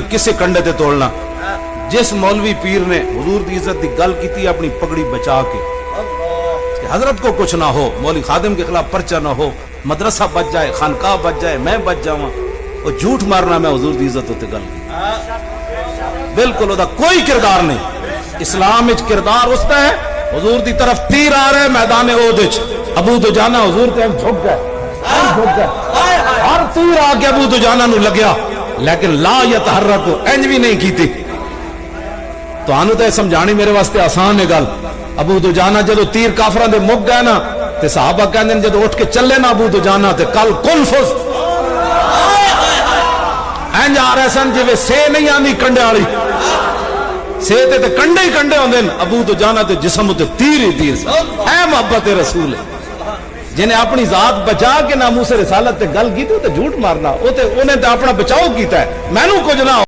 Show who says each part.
Speaker 1: کسے کنڈے تے توڑنا. جس مولوی پیر نے حضور دی عزت دی گل کیتی اپنی پگڑی بچا کے کہ حضرت کو کچھ نہ ہو, مولوی خادم کے خلاف پرچہ نہ ہو, مدرسہ بچ جائے, خانقاہ بچ جائے, میں بچ جاواں, وہ جھوٹ مارنا میں حضور دی عزت تے گل کی بالکل دا کوئی کردار نہیں. اسلام وچ کردار اس دا ہے حضور دی طرف تیر آ رہا ہے میدان احد وچ, ابو دجانہ حضور تے جھک گئے, ہر تیر آ کے ابو دجانہ نو لگیا لیکن لا یتحرک انج بھی نہیں کیتی. تو آنو تے سمجھانی میرے واسطے آسان ہے گل. ابو دجانہ جدو تیر کافران دے مک گئے نا تے صحابہ کہندے نے جدو اٹھ کے چلے نا ابو دجانہ تے کل کن فز انج آ رہے سن جویں سے نہیں آندی کنڈے والی, سے تے کنڈے ہی کنڈے ہوندے. ابو دجانہ تے جسم تے تیر ہی تیر سن. اے محبت رسول ہے جنہیں اپنی ذات بچا کے ناموس رسالت تے گل کی تے جھوٹ مارنا, وہ تے انہیں تے اپنا بچاؤ کیتا ہے, مینوں کچھ نہ